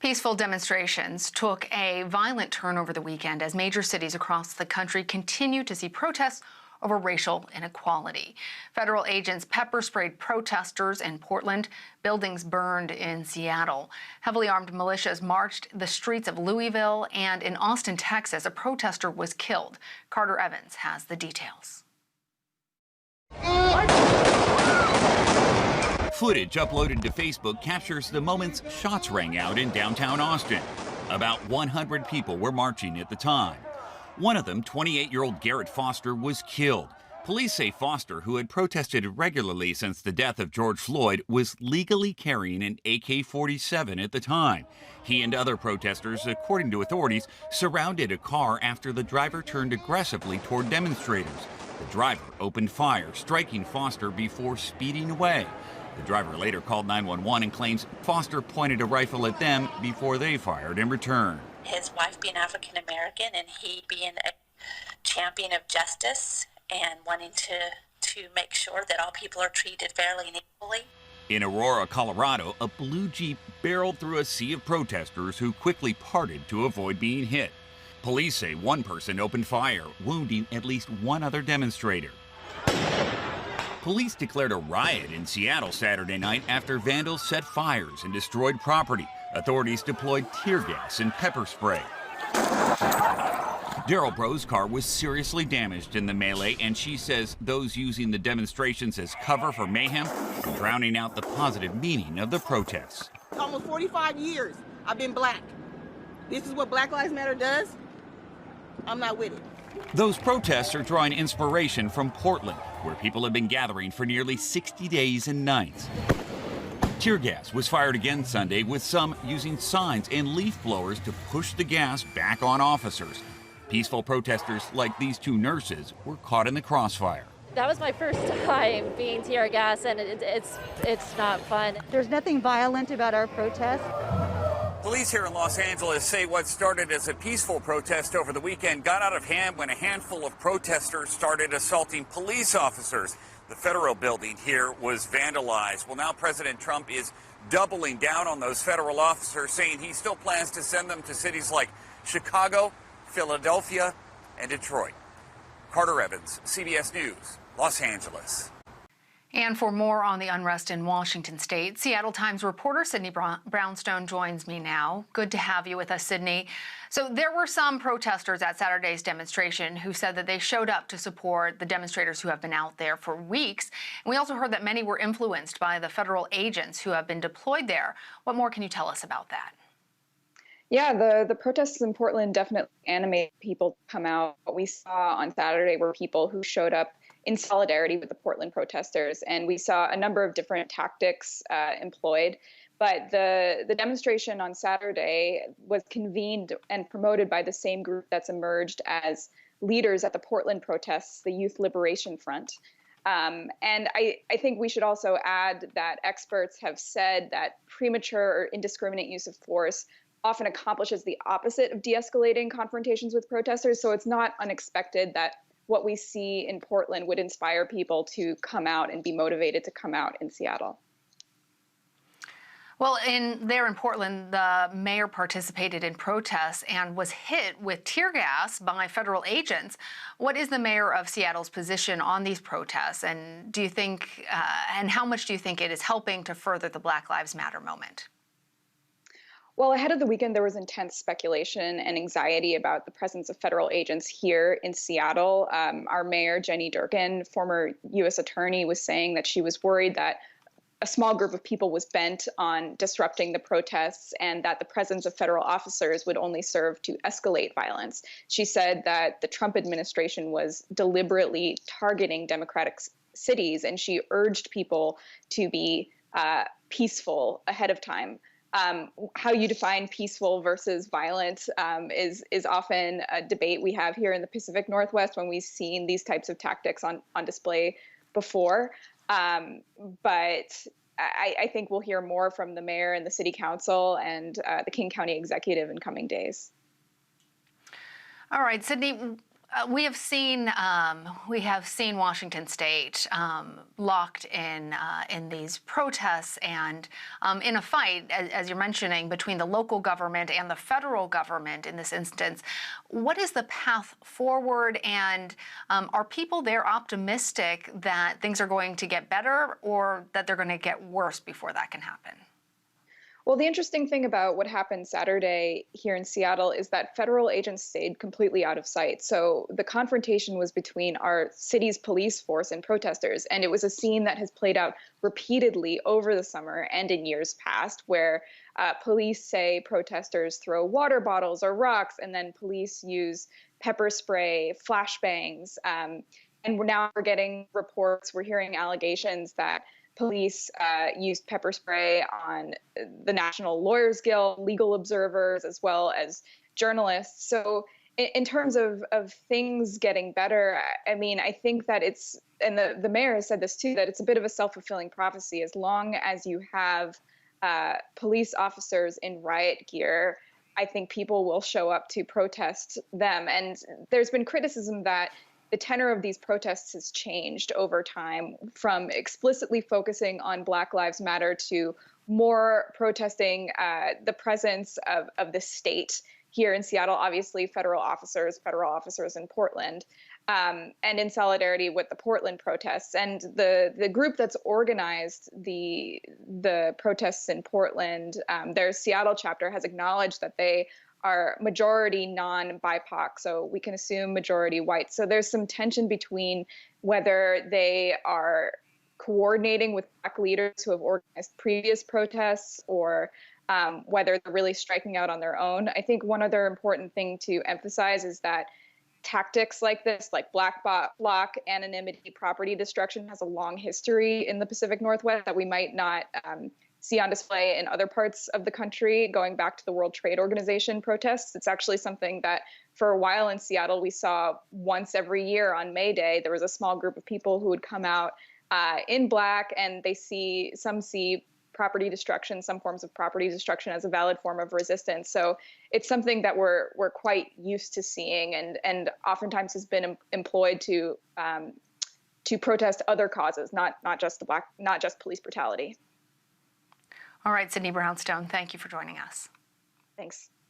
Peaceful demonstrations took a violent turn over the weekend as major cities across the country continue to see protests over racial inequality. Federal agents pepper sprayed protesters in Portland. Buildings burned in Seattle. Heavily armed militias marched the streets of Louisville, and in Austin, Texas, a protester was killed. Carter Evans has the details. Footage uploaded to Facebook captures the moments shots rang out in downtown Austin. About 100 people were marching at the time. One of them, 28-year-old Garrett Foster, was killed. Police say Foster, who had protested regularly since the death of George Floyd, was legally carrying an AK-47 at the time. He and other protesters, according to authorities, surrounded a car after the driver turned aggressively toward demonstrators. The driver opened fire, striking Foster before speeding away. The driver later called 911 and claims Foster pointed a rifle at them before they fired in return. His wife being African American and he being a champion of justice and wanting to make sure that all people are treated fairly and equally. In Aurora, Colorado, a blue Jeep barreled through a sea of protesters who quickly parted to avoid being hit. Police say one person opened fire, wounding at least one other demonstrator. Police declared a riot in Seattle Saturday night after vandals set fires and destroyed property. Authorities deployed tear gas and pepper spray. Daryl Bro's car was seriously damaged in the melee, and she says those using the demonstrations as cover for mayhem are drowning out the positive meaning of the protests. Almost 45 years I've been black. This is what Black Lives Matter does. I'm not with it. Those protests are drawing inspiration from Portland, where people have been gathering for nearly 60 days and nights. Tear gas was fired again Sunday, with some using signs and leaf blowers to push the gas back on officers. Peaceful protesters like these two nurses were caught in the crossfire. That was my first time being tear gas, and it's not fun. There's nothing violent about our protest. Police here in Los Angeles say what started as a peaceful protest over the weekend got out of hand when a handful of protesters started assaulting police officers. The federal building here was vandalized. Well, now President Trump is doubling down on those federal officers, saying he still plans to send them to cities like Chicago, Philadelphia, and Detroit. Carter Evans, CBS News, Los Angeles. And for more on the unrest in Washington state, Seattle Times reporter Sydney Brownstone joins me now. Good to have you with us, Sydney. So there were some protesters at Saturday's demonstration who said that they showed up to support the demonstrators who have been out there for weeks. And we also heard that many were influenced by the federal agents who have been deployed there. What more can you tell us about that? Yeah, the protests in Portland definitely animate people to come out. What we saw on Saturday were people who showed up in solidarity with the Portland protesters, and we saw a number of different tactics employed. But the demonstration on Saturday was convened and promoted by the same group that's emerged as leaders at the Portland protests, the Youth Liberation Front. And I think we should also add that experts have said that premature or indiscriminate use of force often accomplishes the opposite of de-escalating confrontations with protesters. So it's not unexpected that what we see in Portland would inspire people to come out and be motivated to come out in Seattle. Well, in Portland, the mayor participated in protests and was hit with tear gas by federal agents. What is the mayor of Seattle's position on these protests? And do you think, and how much do you think it is helping to further the Black Lives Matter moment? Well, ahead of the weekend, there was intense speculation and anxiety about the presence of federal agents here in Seattle. Our mayor, Jenny Durkan, former U.S. attorney, was saying that she was worried that a small group of people was bent on disrupting the protests and that the presence of federal officers would only serve to escalate violence. She said that the Trump administration was deliberately targeting Democratic cities, and she urged people to be peaceful ahead of time. How you define peaceful versus violent is often a debate we have here in the Pacific Northwest when we've seen these types of tactics on display before. But I think we'll hear more from the mayor and the city council and the King County executive in coming days. All right, Sydney, We have seen Washington State locked in these protests and in a fight, as you're mentioning, between the local government and the federal government in this instance. What is the path forward, and are people there optimistic that things are going to get better or that they're going to get worse before that can happen? Well, the interesting thing about what happened Saturday here in Seattle is that federal agents stayed completely out of sight. So the confrontation was between our city's police force and protesters. And it was a scene that has played out repeatedly over the summer and in years past, where police say protesters throw water bottles or rocks, and then police use pepper spray, flashbangs. And we're getting reports, we're hearing allegations that police used pepper spray on the National Lawyers Guild, legal observers, as well as journalists. So in terms of things getting better, I mean, I think that it's, and the mayor has said this too, that it's a bit of a self-fulfilling prophecy. As long as you have police officers in riot gear, I think people will show up to protest them. And there's been criticism that the tenor of these protests has changed over time, from explicitly focusing on Black Lives Matter to more protesting the presence of the state here in Seattle, obviously federal officers in Portland, and in solidarity with the Portland protests. And the group that's organized the protests in Portland, their Seattle chapter, has acknowledged that they are majority non-BIPOC, so we can assume majority white. So there's some tension between whether they are coordinating with Black leaders who have organized previous protests, or whether they're really striking out on their own. I think one other important thing to emphasize is that tactics like this, like black bloc, anonymity, property destruction, has a long history in the Pacific Northwest that we might not see on display in other parts of the country. Going back to the World Trade Organization protests, it's actually something that for a while in Seattle we saw once every year on May Day. There was a small group of people who would come out in black, and some see property destruction, some forms of property destruction, as a valid form of resistance. So it's something that we're quite used to seeing, and oftentimes has been employed to protest other causes, not just police brutality. All right, Sydney Brownstone, thank you for joining us. Thanks.